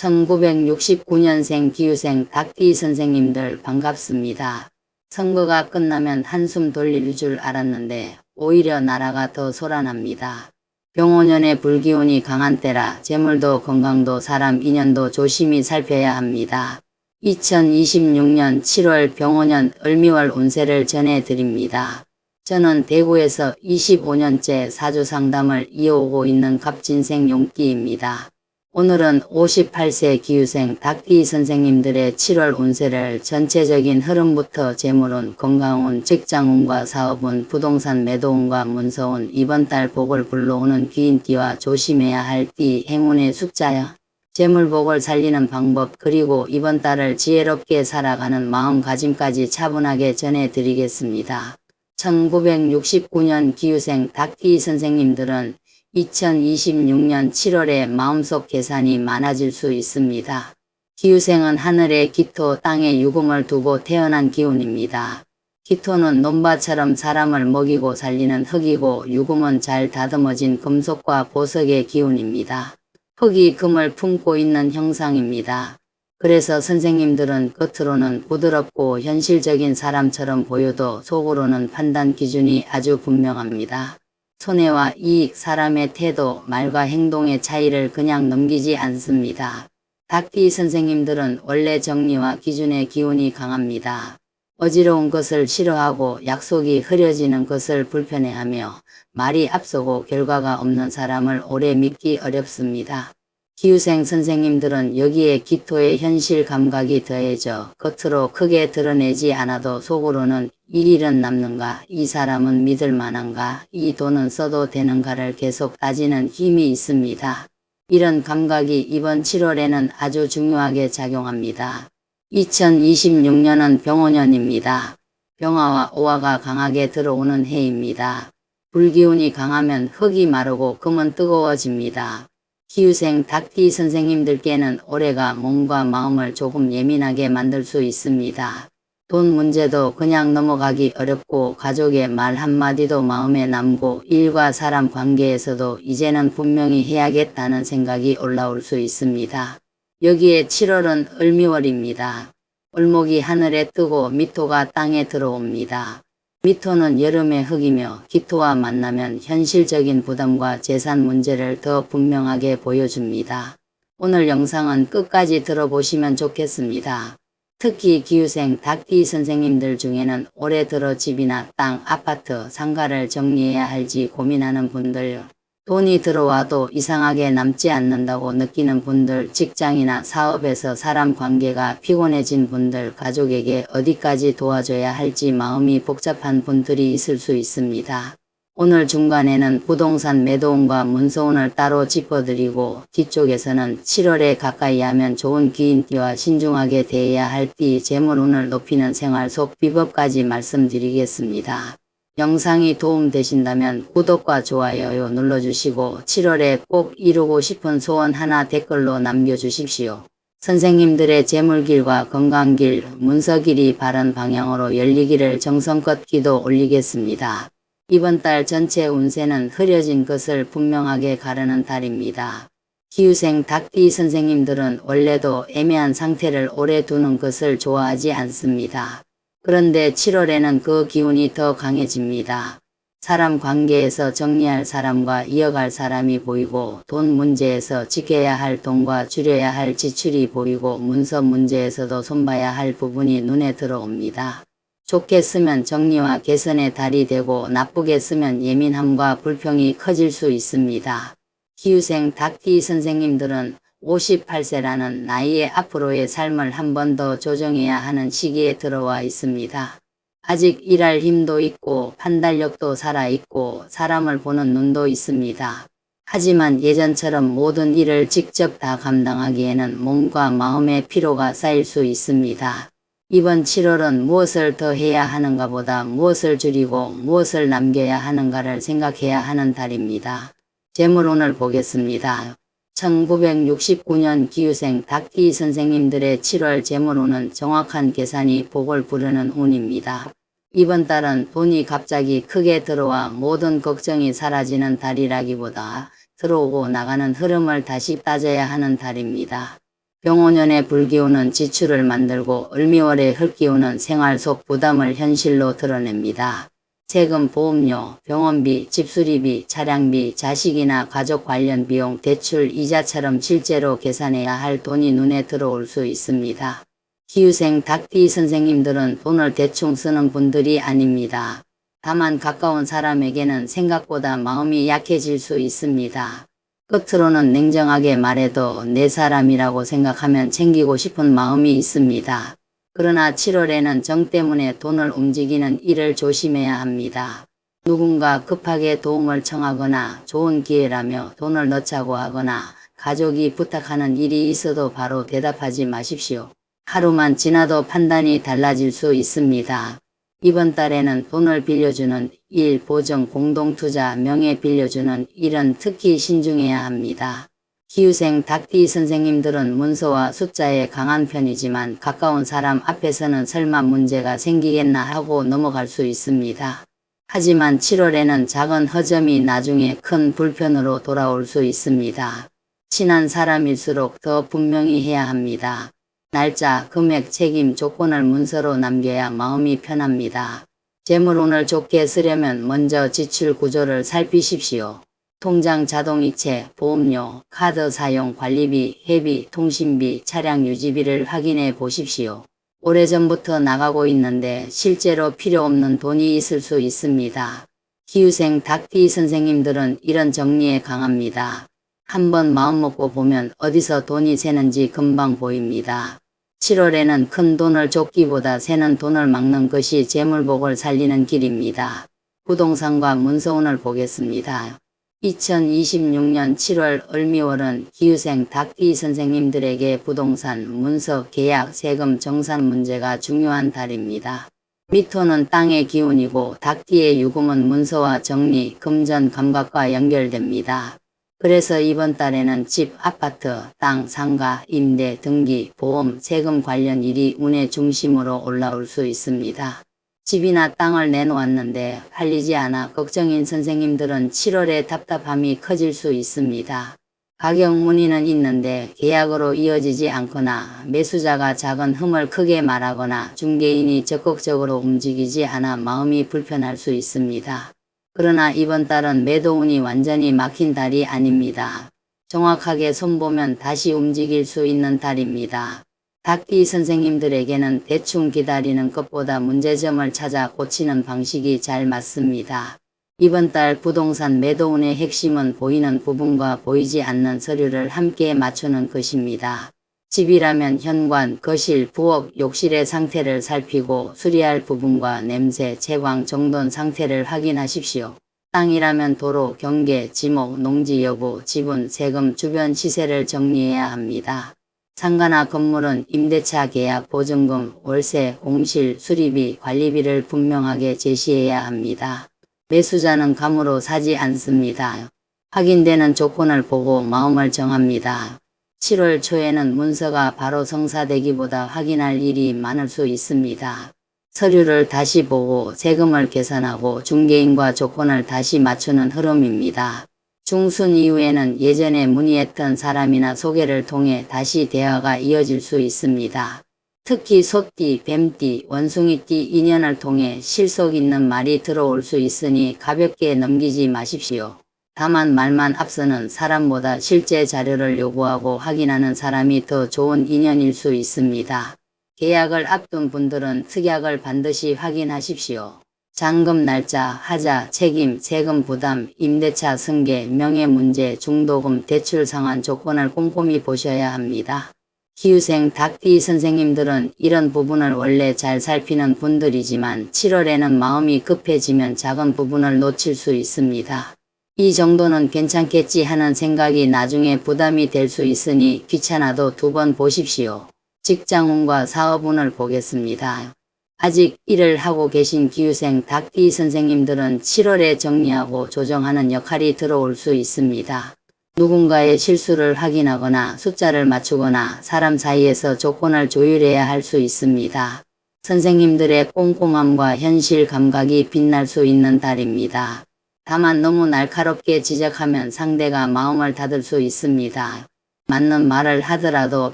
1969년생 기후생 닭띠 선생님들 반갑습니다. 선거가 끝나면 한숨 돌릴 줄 알았는데 오히려 나라가 더 소란합니다. 병오년의 불기운이 강한 때라 재물도 건강도 사람 인연도 조심히 살펴야 합니다. 2026년 7월 병오년 을미월 운세를 전해드립니다. 저는 대구에서 25년째 사주상담을 이어오고 있는 갑진생 용띠입니다. 오늘은 58세 기후생 닭띠 선생님들의 7월 운세를 전체적인 흐름부터 재물운, 건강운, 직장운과 사업운, 부동산 매도운과 문서운, 이번 달 복을 불러오는 귀인띠와 조심해야 할 띠, 행운의 숫자야, 재물복을 살리는 방법, 그리고 이번 달을 지혜롭게 살아가는 마음가짐까지 차분하게 전해드리겠습니다. 1969년 기후생 닭띠 선생님들은 2026년 7월에 마음속 계산이 많아질 수 있습니다. 기후생은 하늘에 기토, 땅에 유금을 두고 태어난 기운입니다. 기토는 논밭처럼 사람을 먹이고 살리는 흙이고 유금은 잘 다듬어진 금속과 보석의 기운입니다. 흙이 금을 품고 있는 형상입니다. 그래서 선생님들은 겉으로는 부드럽고 현실적인 사람처럼 보여도 속으로는 판단 기준이 아주 분명합니다. 손해와 이익, 사람의 태도, 말과 행동의 차이를 그냥 넘기지 않습니다. 닭띠 선생님들은 원래 정리와 기준의 기운이 강합니다. 어지러운 것을 싫어하고 약속이 흐려지는 것을 불편해하며 말이 앞서고 결과가 없는 사람을 오래 믿기 어렵습니다. 기후생 선생님들은 여기에 기토의 현실 감각이 더해져 겉으로 크게 드러내지 않아도 속으로는 이 일은 남는가, 이 사람은 믿을 만한가, 이 돈은 써도 되는가를 계속 따지는 힘이 있습니다. 이런 감각이 이번 7월에는 아주 중요하게 작용합니다. 2026년은 병오년입니다. 병화와 오화가 강하게 들어오는 해입니다. 불기운이 강하면 흙이 마르고 금은 뜨거워집니다. 기후생 닭띠 선생님들께는 올해가 몸과 마음을 조금 예민하게 만들 수 있습니다. 돈 문제도 그냥 넘어가기 어렵고 가족의 말 한마디도 마음에 남고 일과 사람 관계에서도 이제는 분명히 해야겠다는 생각이 올라올 수 있습니다. 여기에 7월은 을미월입니다. 을목이 하늘에 뜨고 미토가 땅에 들어옵니다. 미토는 여름의 흙이며 기토와 만나면 현실적인 부담과 재산 문제를 더 분명하게 보여줍니다. 오늘 영상은 끝까지 들어보시면 좋겠습니다. 특히 기후생 닭띠 선생님들 중에는 올해 들어 집이나 땅, 아파트, 상가를 정리해야 할지 고민하는 분들, 돈이 들어와도 이상하게 남지 않는다고 느끼는 분들, 직장이나 사업에서 사람 관계가 피곤해진 분들, 가족에게 어디까지 도와줘야 할지 마음이 복잡한 분들이 있을 수 있습니다. 오늘 중간에는 부동산 매도운과 문서운을 따로 짚어드리고 뒤쪽에서는 7월에 가까이 하면 좋은 기인띠와 신중하게 대해야 할 띠, 재물운을 높이는 생활 속 비법까지 말씀드리겠습니다. 영상이 도움되신다면 구독과 좋아요 눌러주시고 7월에 꼭 이루고 싶은 소원 하나 댓글로 남겨주십시오. 선생님들의 재물길과 건강길, 문서길이 바른 방향으로 열리기를 정성껏 기도 올리겠습니다. 이번 달 전체 운세는 흐려진 것을 분명하게 가르는 달입니다. 기후생 닭띠 선생님들은 원래도 애매한 상태를 오래 두는 것을 좋아하지 않습니다. 그런데 7월에는 그 기운이 더 강해집니다. 사람 관계에서 정리할 사람과 이어갈 사람이 보이고 돈 문제에서 지켜야 할 돈과 줄여야 할 지출이 보이고 문서 문제에서도 손봐야 할 부분이 눈에 들어옵니다. 좋게 쓰면 정리와 개선의 달이 되고 나쁘게 쓰면 예민함과 불평이 커질 수 있습니다. 기후생 닭띠 선생님들은 58세라는 나이에 앞으로의 삶을 한 번 더 조정해야 하는 시기에 들어와 있습니다. 아직 일할 힘도 있고 판단력도 살아있고 사람을 보는 눈도 있습니다. 하지만 예전처럼 모든 일을 직접 다 감당하기에는 몸과 마음의 피로가 쌓일 수 있습니다. 이번 7월은 무엇을 더 해야 하는가 보다 무엇을 줄이고 무엇을 남겨야 하는가를 생각해야 하는 달입니다. 재물운을 보겠습니다. 1969년 기후생 닭띠 선생님들의 7월 재물운은 정확한 계산이 복을 부르는 운입니다. 이번 달은 돈이 갑자기 크게 들어와 모든 걱정이 사라지는 달이라기보다 들어오고 나가는 흐름을 다시 따져야 하는 달입니다. 병오년의 불기운은 지출을 만들고 을미월의 흙기운은 생활 속 부담을 현실로 드러냅니다. 세금, 보험료, 병원비, 집수리비, 차량비, 자식이나 가족 관련 비용, 대출, 이자처럼 실제로 계산해야 할 돈이 눈에 들어올 수 있습니다. 기후생 닭띠 선생님들은 돈을 대충 쓰는 분들이 아닙니다. 다만 가까운 사람에게는 생각보다 마음이 약해질 수 있습니다. 끝으로는 냉정하게 말해도 내 사람이라고 생각하면 챙기고 싶은 마음이 있습니다. 그러나 7월에는 정 때문에 돈을 움직이는 일을 조심해야 합니다. 누군가 급하게 도움을 청하거나 좋은 기회라며 돈을 넣자고 하거나 가족이 부탁하는 일이 있어도 바로 대답하지 마십시오. 하루만 지나도 판단이 달라질 수 있습니다. 이번 달에는 돈을 빌려주는 일, 보증, 공동투자, 명예 빌려주는 일은 특히 신중해야 합니다. 기후생 닭띠 선생님들은 문서와 숫자에 강한 편이지만 가까운 사람 앞에서는 설마 문제가 생기겠나 하고 넘어갈 수 있습니다. 하지만 7월에는 작은 허점이 나중에 큰 불편으로 돌아올 수 있습니다. 친한 사람일수록 더 분명히 해야 합니다. 날짜, 금액, 책임, 조건을 문서로 남겨야 마음이 편합니다. 재물운을 좋게 쓰려면 먼저 지출 구조를 살피십시오. 통장 자동이체, 보험료, 카드 사용, 관리비, 회비, 통신비, 차량 유지비를 확인해 보십시오. 오래전부터 나가고 있는데 실제로 필요 없는 돈이 있을 수 있습니다. 기후생 닭띠 선생님들은 이런 정리에 강합니다. 한번 마음먹고 보면 어디서 돈이 새는지 금방 보입니다. 7월에는 큰 돈을 쫓기보다 새는 돈을 막는 것이 재물복을 살리는 길입니다. 부동산과 문서운을 보겠습니다. 2026년 7월 을미월은 기후생 닭띠 선생님들에게 부동산, 문서, 계약, 세금, 정산 문제가 중요한 달입니다. 미토는 땅의 기운이고 닭띠의 유금은 문서와 정리, 금전, 감각과 연결됩니다. 그래서 이번 달에는 집, 아파트, 땅, 상가, 임대, 등기, 보험, 세금 관련 일이 운의 중심으로 올라올 수 있습니다. 집이나 땅을 내놓았는데 팔리지 않아 걱정인 선생님들은 7월에 답답함이 커질 수 있습니다. 가격 문의는 있는데 계약으로 이어지지 않거나 매수자가 작은 흠을 크게 말하거나 중개인이 적극적으로 움직이지 않아 마음이 불편할 수 있습니다. 그러나 이번 달은 매도운이 완전히 막힌 달이 아닙니다. 정확하게 손보면 다시 움직일 수 있는 달입니다. 닭띠 선생님들에게는 대충 기다리는 것보다 문제점을 찾아 고치는 방식이 잘 맞습니다. 이번 달 부동산 매도운의 핵심은 보이는 부분과 보이지 않는 서류를 함께 맞추는 것입니다. 집이라면 현관, 거실, 부엌, 욕실의 상태를 살피고 수리할 부분과 냄새, 채광, 정돈 상태를 확인하십시오. 땅이라면 도로, 경계, 지목, 농지 여부, 지분, 세금, 주변 시세를 정리해야 합니다. 상가나 건물은 임대차 계약, 보증금, 월세, 공실, 수리비, 관리비를 분명하게 제시해야 합니다. 매수자는 감으로 사지 않습니다. 확인되는 조건을 보고 마음을 정합니다. 7월 초에는 문서가 바로 성사되기보다 확인할 일이 많을 수 있습니다. 서류를 다시 보고 세금을 계산하고 중개인과 조건을 다시 맞추는 흐름입니다. 중순 이후에는 예전에 문의했던 사람이나 소개를 통해 다시 대화가 이어질 수 있습니다. 특히 소띠, 뱀띠, 원숭이띠 인연을 통해 실속 있는 말이 들어올 수 있으니 가볍게 넘기지 마십시오. 다만 말만 앞서는 사람보다 실제 자료를 요구하고 확인하는 사람이 더 좋은 인연일 수 있습니다. 계약을 앞둔 분들은 특약을 반드시 확인하십시오. 잔금 날짜, 하자, 책임, 세금 부담, 임대차 승계, 명예 문제, 중도금, 대출 상환 조건을 꼼꼼히 보셔야 합니다. 기후생 닭띠 선생님들은 이런 부분을 원래 잘 살피는 분들이지만 7월에는 마음이 급해지면 작은 부분을 놓칠 수 있습니다. 이 정도는 괜찮겠지 하는 생각이 나중에 부담이 될 수 있으니 귀찮아도 두 번 보십시오. 직장운과 사업운을 보겠습니다. 아직 일을 하고 계신 기후생 닭띠 선생님들은 7월에 정리하고 조정하는 역할이 들어올 수 있습니다. 누군가의 실수를 확인하거나 숫자를 맞추거나 사람 사이에서 조건을 조율해야 할 수 있습니다. 선생님들의 꼼꼼함과 현실 감각이 빛날 수 있는 달입니다. 다만 너무 날카롭게 지적하면 상대가 마음을 닫을 수 있습니다. 맞는 말을 하더라도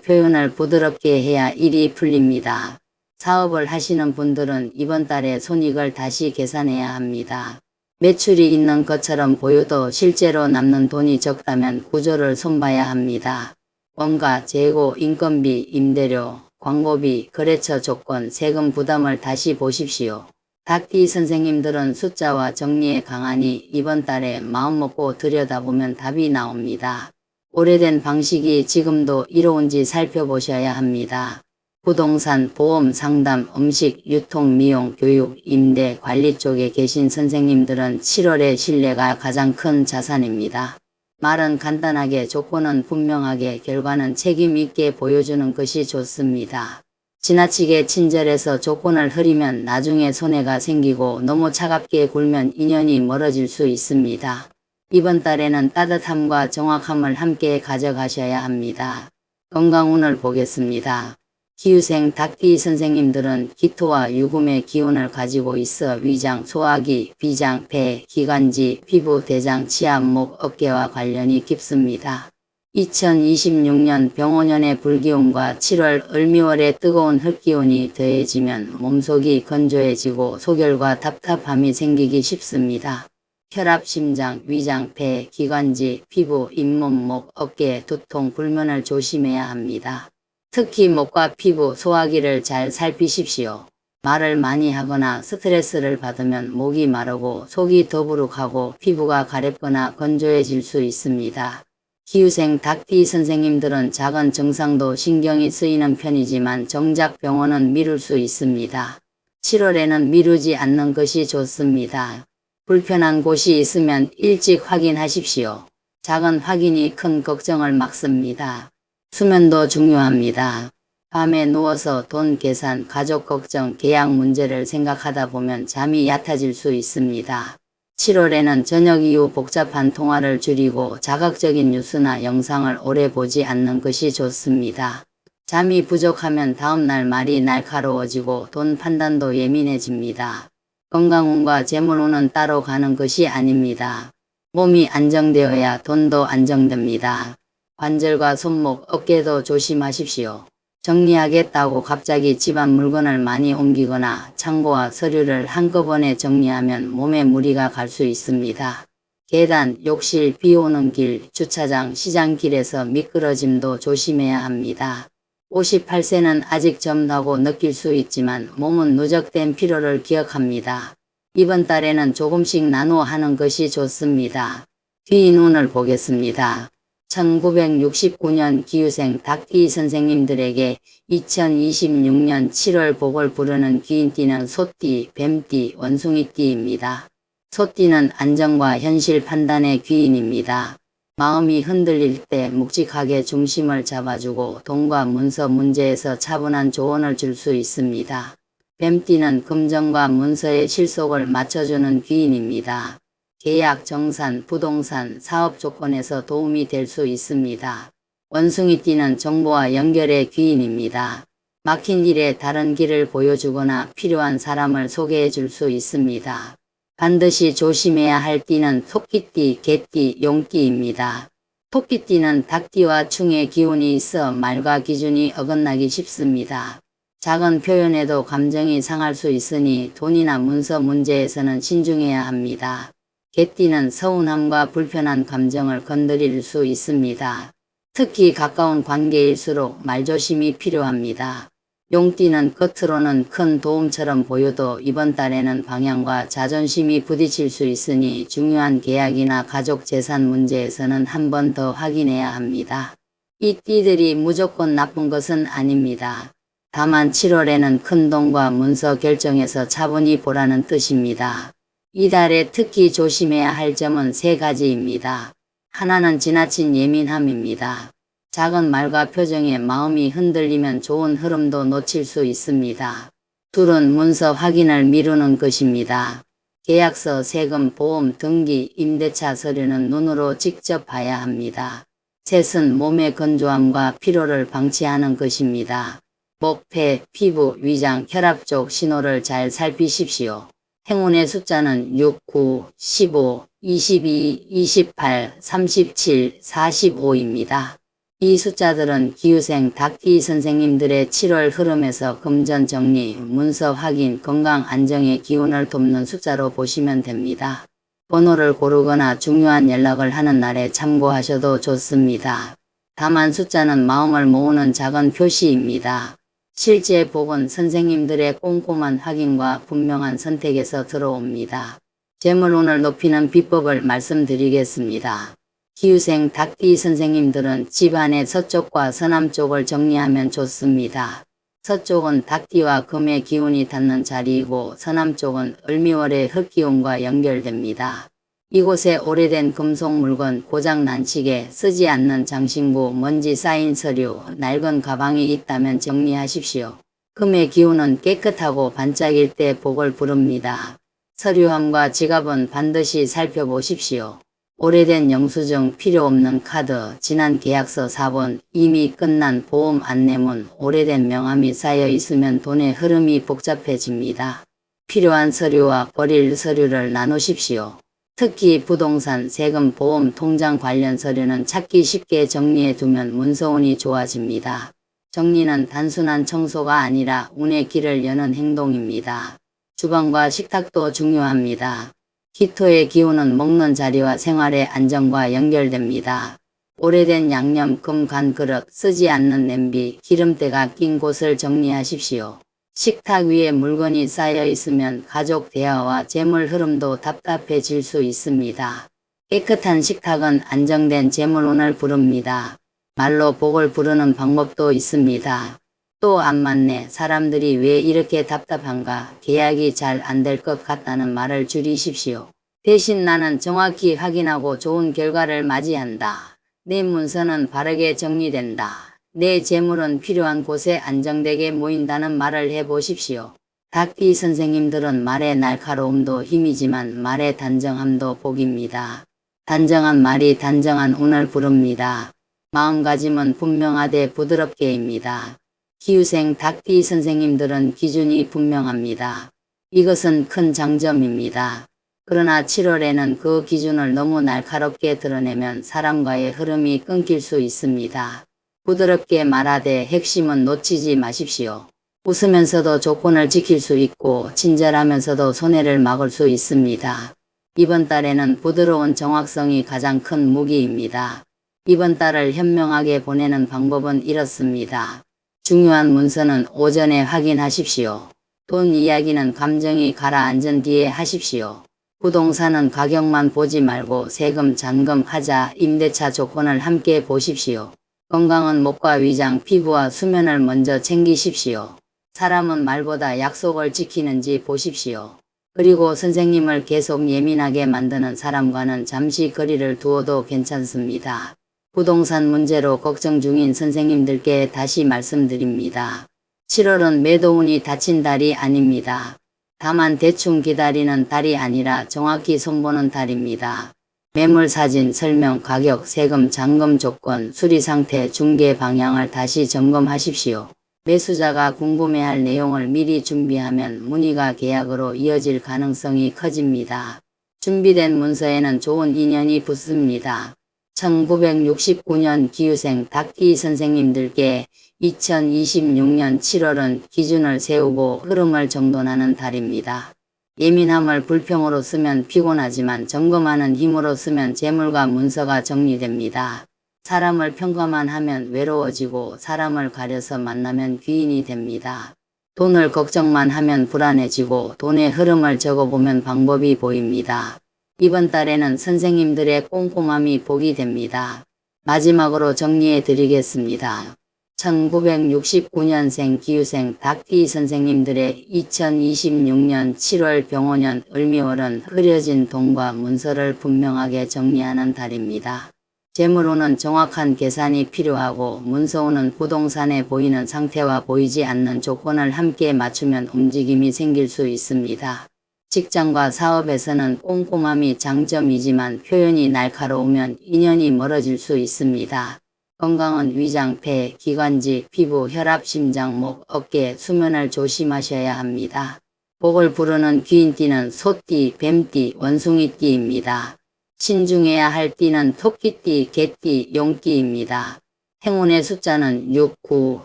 표현을 부드럽게 해야 일이 풀립니다. 사업을 하시는 분들은 이번 달에 손익을 다시 계산해야 합니다. 매출이 있는 것처럼 보여도 실제로 남는 돈이 적다면 구조를 손봐야 합니다. 원가, 재고, 인건비, 임대료, 광고비, 거래처 조건, 세금 부담을 다시 보십시오. 닭띠 선생님들은 숫자와 정리에 강하니 이번 달에 마음먹고 들여다보면 답이 나옵니다. 오래된 방식이 지금도 이로운지 살펴보셔야 합니다. 부동산, 보험, 상담, 음식, 유통, 미용, 교육, 임대, 관리 쪽에 계신 선생님들은 7월의 신뢰가 가장 큰 자산입니다. 말은 간단하게, 조건은 분명하게, 결과는 책임 있게 보여주는 것이 좋습니다. 지나치게 친절해서 조건을 흐리면 나중에 손해가 생기고 너무 차갑게 굴면 인연이 멀어질 수 있습니다. 이번 달에는 따뜻함과 정확함을 함께 가져가셔야 합니다. 건강운을 보겠습니다. 기후생 닭띠 선생님들은 기토와 유금의 기운을 가지고 있어 위장, 소화기, 비장, 폐, 기관지, 피부, 대장, 치아, 목, 어깨와 관련이 깊습니다. 2026년 병오년의 불기운과 7월 을미월의 뜨거운 흙기운이 더해지면 몸속이 건조해지고 소결과 답답함이 생기기 쉽습니다. 혈압, 심장, 위장, 폐, 기관지, 피부, 잇몸, 목, 어깨, 두통, 불면을 조심해야 합니다. 특히 목과 피부, 소화기를 잘 살피십시오. 말을 많이 하거나 스트레스를 받으면 목이 마르고 속이 더부룩하고 피부가 가렵거나 건조해질 수 있습니다. 기후생 닭띠 선생님들은 작은 증상도 신경이 쓰이는 편이지만 정작 병원은 미룰 수 있습니다. 7월에는 미루지 않는 것이 좋습니다. 불편한 곳이 있으면 일찍 확인하십시오. 작은 확인이 큰 걱정을 막습니다. 수면도 중요합니다. 밤에 누워서 돈 계산, 가족 걱정, 계약 문제를 생각하다 보면 잠이 얕아질 수 있습니다. 7월에는 저녁 이후 복잡한 통화를 줄이고 자극적인 뉴스나 영상을 오래 보지 않는 것이 좋습니다. 잠이 부족하면 다음날 말이 날카로워지고 돈 판단도 예민해집니다. 건강운과 재물운은 따로 가는 것이 아닙니다. 몸이 안정되어야 돈도 안정됩니다. 관절과 손목, 어깨도 조심하십시오. 정리하겠다고 갑자기 집안 물건을 많이 옮기거나 창고와 서류를 한꺼번에 정리하면 몸에 무리가 갈 수 있습니다. 계단, 욕실, 비 오는 길, 주차장, 시장길에서 미끄러짐도 조심해야 합니다. 58세는 아직 젊다고 느낄 수 있지만 몸은 누적된 피로를 기억합니다. 이번 달에는 조금씩 나누어 하는 것이 좋습니다. 뒤눈을 보겠습니다. 1969년 기후생 닭띠 선생님들에게 2026년 7월 복을 부르는 귀인띠는 소띠, 뱀띠, 원숭이띠입니다. 소띠는 안정과 현실 판단의 귀인입니다. 마음이 흔들릴 때 묵직하게 중심을 잡아주고 돈과 문서 문제에서 차분한 조언을 줄 수 있습니다. 뱀띠는 금전과 문서의 실속을 맞춰주는 귀인입니다. 계약, 정산, 부동산, 사업 조건에서 도움이 될 수 있습니다. 원숭이띠는 정보와 연결의 귀인입니다. 막힌 일에 다른 길을 보여주거나 필요한 사람을 소개해 줄 수 있습니다. 반드시 조심해야 할 띠는 토끼띠, 개띠, 용띠입니다. 토끼띠는 닭띠와 충의 기운이 있어 말과 기준이 어긋나기 쉽습니다. 작은 표현에도 감정이 상할 수 있으니 돈이나 문서 문제에서는 신중해야 합니다. 개띠는 서운함과 불편한 감정을 건드릴 수 있습니다. 특히 가까운 관계일수록 말조심이 필요합니다. 용띠는 겉으로는 큰 도움처럼 보여도 이번 달에는 방향과 자존심이 부딪힐 수 있으니 중요한 계약이나 가족 재산 문제에서는 한 번 더 확인해야 합니다. 이 띠들이 무조건 나쁜 것은 아닙니다. 다만 7월에는 큰 돈과 문서 결정에서 차분히 보라는 뜻입니다. 이달에 특히 조심해야 할 점은 3가지입니다. 하나는 지나친 예민함입니다. 작은 말과 표정에 마음이 흔들리면 좋은 흐름도 놓칠 수 있습니다. 둘은 문서 확인을 미루는 것입니다. 계약서, 세금, 보험, 등기, 임대차 서류는 눈으로 직접 봐야 합니다. 셋은 몸의 건조함과 피로를 방치하는 것입니다. 목, 폐, 피부, 위장, 혈압 쪽 신호를 잘 살피십시오. 행운의 숫자는 6, 9, 15, 22, 28, 37, 45입니다. 이 숫자들은 기후생 닭띠 선생님들의 7월 흐름에서 금전 정리, 문서 확인, 건강 안정의 기운을 돕는 숫자로 보시면 됩니다. 번호를 고르거나 중요한 연락을 하는 날에 참고하셔도 좋습니다. 다만 숫자는 마음을 모으는 작은 표시입니다. 실제 복은 선생님들의 꼼꼼한 확인과 분명한 선택에서 들어옵니다. 재물운을 높이는 비법을 말씀드리겠습니다. 기후생 닭띠 선생님들은 집안의 서쪽과 서남쪽을 정리하면 좋습니다. 서쪽은 닭띠와 금의 기운이 닿는 자리이고 서남쪽은 을미월의 흙기운과 연결됩니다. 이곳에 오래된 금속 물건, 고장난 시계, 쓰지 않는 장신구, 먼지 쌓인 서류, 낡은 가방이 있다면 정리하십시오. 금의 기운은 깨끗하고 반짝일 때 복을 부릅니다. 서류함과 지갑은 반드시 살펴보십시오. 오래된 영수증, 필요 없는 카드, 지난 계약서 사본, 이미 끝난 보험 안내문, 오래된 명함이 쌓여 있으면 돈의 흐름이 복잡해집니다. 필요한 서류와 버릴 서류를 나누십시오. 특히 부동산, 세금, 보험, 통장 관련 서류는 찾기 쉽게 정리해 두면 문서운이 좋아집니다. 정리는 단순한 청소가 아니라 운의 길을 여는 행동입니다. 주방과 식탁도 중요합니다. 기토의 기운은 먹는 자리와 생활의 안정과 연결됩니다. 오래된 양념, 금, 간 그릇, 쓰지 않는 냄비, 기름때가 낀 곳을 정리하십시오. 식탁 위에 물건이 쌓여 있으면 가족 대화와 재물 흐름도 답답해질 수 있습니다. 깨끗한 식탁은 안정된 재물운을 부릅니다. 말로 복을 부르는 방법도 있습니다. 또 안 맞네, 사람들이 왜 이렇게 답답한가, 계약이 잘 안 될 것 같다는 말을 줄이십시오. 대신 나는 정확히 확인하고 좋은 결과를 맞이한다. 내 문서는 바르게 정리된다. 내 재물은 필요한 곳에 안정되게 모인다는 말을 해보십시오. 닭띠 선생님들은 말의 날카로움도 힘이지만 말의 단정함도 복입니다. 단정한 말이 단정한 운을 부릅니다. 마음가짐은 분명하되 부드럽게입니다. 기후생 닭띠 선생님들은 기준이 분명합니다. 이것은 큰 장점입니다. 그러나 7월에는 그 기준을 너무 날카롭게 드러내면 사람과의 흐름이 끊길 수 있습니다. 부드럽게 말하되 핵심은 놓치지 마십시오. 웃으면서도 조건을 지킬 수 있고 친절하면서도 손해를 막을 수 있습니다. 이번 달에는 부드러운 정확성이 가장 큰 무기입니다. 이번 달을 현명하게 보내는 방법은 이렇습니다. 중요한 문서는 오전에 확인하십시오. 돈 이야기는 감정이 가라앉은 뒤에 하십시오. 부동산은 가격만 보지 말고 세금, 잔금, 하자, 임대차 조건을 함께 보십시오. 건강은 목과 위장, 피부와 수면을 먼저 챙기십시오. 사람은 말보다 약속을 지키는지 보십시오. 그리고 선생님을 계속 예민하게 만드는 사람과는 잠시 거리를 두어도 괜찮습니다. 부동산 문제로 걱정 중인 선생님들께 다시 말씀드립니다. 7월은 매도운이 닫힌 달이 아닙니다. 다만 대충 기다리는 달이 아니라 정확히 손보는 달입니다. 매물 사진, 설명, 가격, 세금, 잔금 조건, 수리 상태, 중개 방향을 다시 점검하십시오. 매수자가 궁금해할 내용을 미리 준비하면 문의가 계약으로 이어질 가능성이 커집니다. 준비된 문서에는 좋은 인연이 붙습니다. 1969년 기후생 닭띠 선생님들께 2026년 7월은 기준을 세우고 흐름을 정돈하는 달입니다. 예민함을 불평으로 쓰면 피곤하지만 점검하는 힘으로 쓰면 재물과 문서가 정리됩니다. 사람을 평가만 하면 외로워지고 사람을 가려서 만나면 귀인이 됩니다. 돈을 걱정만 하면 불안해지고 돈의 흐름을 적어보면 방법이 보입니다. 이번 달에는 선생님들의 꼼꼼함이 복이 됩니다. 마지막으로 정리해 드리겠습니다. 1969년생 기후생 닭띠 선생님들의 2026년 7월 병오년 을미월은 흐려진 돈과 문서를 분명하게 정리하는 달입니다. 재물운은 정확한 계산이 필요하고 문서운은 부동산에 보이는 상태와 보이지 않는 조건을 함께 맞추면 움직임이 생길 수 있습니다. 직장과 사업에서는 꼼꼼함이 장점이지만 표현이 날카로우면 인연이 멀어질 수 있습니다. 건강은 위장, 폐, 기관지, 피부, 혈압, 심장, 목, 어깨, 수면을 조심하셔야 합니다. 복을 부르는 귀인띠는 소띠, 뱀띠, 원숭이띠입니다. 신중해야 할 띠는 토끼띠, 개띠, 용띠입니다. 행운의 숫자는 6, 9,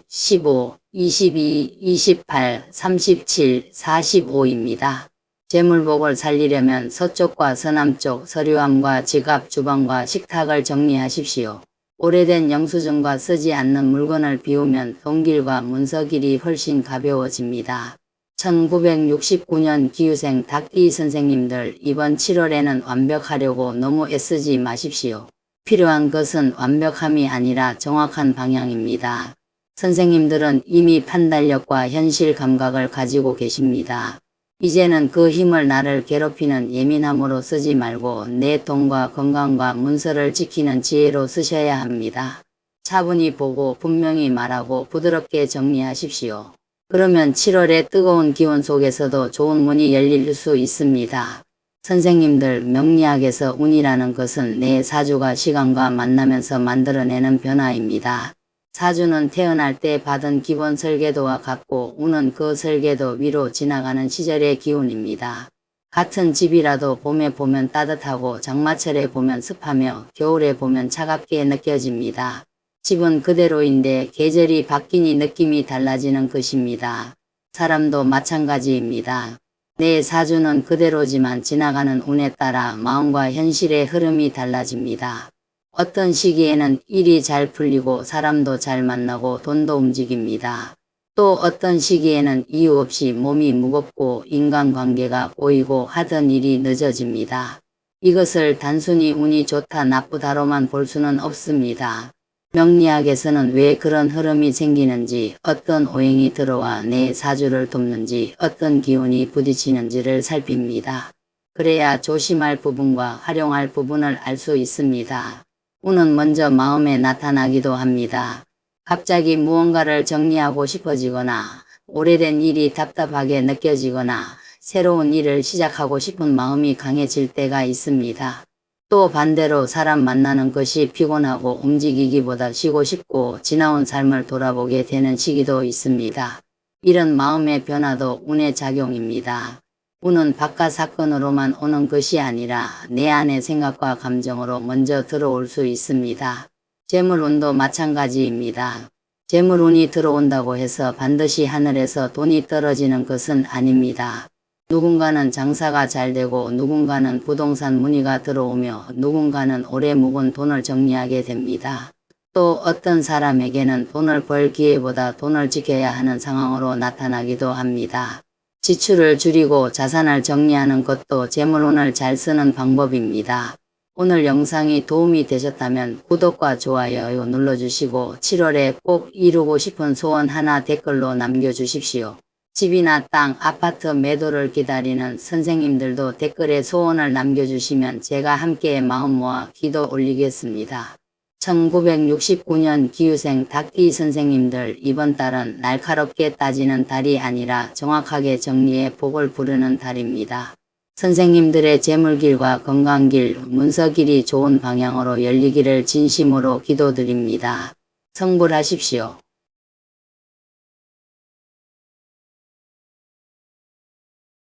15, 22, 28, 37, 45입니다. 재물복을 살리려면 서쪽과 서남쪽 서류함과 지갑, 주방과 식탁을 정리하십시오. 오래된 영수증과 쓰지 않는 물건을 비우면 돈길과 문서길이 훨씬 가벼워집니다. 1969년 기유생 닭띠 선생님들, 이번 7월에는 완벽하려고 너무 애쓰지 마십시오. 필요한 것은 완벽함이 아니라 정확한 방향입니다. 선생님들은 이미 판단력과 현실 감각을 가지고 계십니다. 이제는 그 힘을 나를 괴롭히는 예민함으로 쓰지 말고 내 돈과 건강과 문서를 지키는 지혜로 쓰셔야 합니다. 차분히 보고 분명히 말하고 부드럽게 정리하십시오. 그러면 7월의 뜨거운 기온 속에서도 좋은 문이 열릴 수 있습니다. 선생님들, 명리학에서 운이라는 것은 내 사주가 시간과 만나면서 만들어내는 변화입니다. 사주는 태어날 때 받은 기본 설계도와 같고 운은 그 설계도 위로 지나가는 시절의 기운입니다. 같은 집이라도 봄에 보면 따뜻하고 장마철에 보면 습하며 겨울에 보면 차갑게 느껴집니다. 집은 그대로인데 계절이 바뀌니 느낌이 달라지는 것입니다. 사람도 마찬가지입니다. 내 사주는 그대로지만 지나가는 운에 따라 마음과 현실의 흐름이 달라집니다. 어떤 시기에는 일이 잘 풀리고 사람도 잘 만나고 돈도 움직입니다. 또 어떤 시기에는 이유 없이 몸이 무겁고 인간관계가 꼬이고 하던 일이 늦어집니다. 이것을 단순히 운이 좋다 나쁘다로만 볼 수는 없습니다. 명리학에서는 왜 그런 흐름이 생기는지, 어떤 오행이 들어와 내 사주를 돕는지, 어떤 기운이 부딪히는지를 살핍니다. 그래야 조심할 부분과 활용할 부분을 알 수 있습니다. 운은 먼저 마음에 나타나기도 합니다. 갑자기 무언가를 정리하고 싶어지거나, 오래된 일이 답답하게 느껴지거나, 새로운 일을 시작하고 싶은 마음이 강해질 때가 있습니다. 또 반대로 사람 만나는 것이 피곤하고 움직이기보다 쉬고 싶고 지나온 삶을 돌아보게 되는 시기도 있습니다. 이런 마음의 변화도 운의 작용입니다. 운은 바깥 사건으로만 오는 것이 아니라 내 안의 생각과 감정으로 먼저 들어올 수 있습니다. 재물운도 마찬가지입니다. 재물운이 들어온다고 해서 반드시 하늘에서 돈이 떨어지는 것은 아닙니다. 누군가는 장사가 잘 되고 누군가는 부동산 문의가 들어오며 누군가는 오래 묵은 돈을 정리하게 됩니다. 또 어떤 사람에게는 돈을 벌 기회보다 돈을 지켜야 하는 상황으로 나타나기도 합니다. 지출을 줄이고 자산을 정리하는 것도 재물운을 잘 쓰는 방법입니다. 오늘 영상이 도움이 되셨다면 구독과 좋아요 눌러주시고 7월에 꼭 이루고 싶은 소원 하나 댓글로 남겨주십시오. 집이나 땅, 아파트 매도를 기다리는 선생님들도 댓글에 소원을 남겨주시면 제가 함께 마음 모아 기도 올리겠습니다. 1969년 기유생 닭띠 선생님들, 이번 달은 날카롭게 따지는 달이 아니라 정확하게 정리해 복을 부르는 달입니다. 선생님들의 재물길과 건강길, 문서길이 좋은 방향으로 열리기를 진심으로 기도드립니다. 성불하십시오.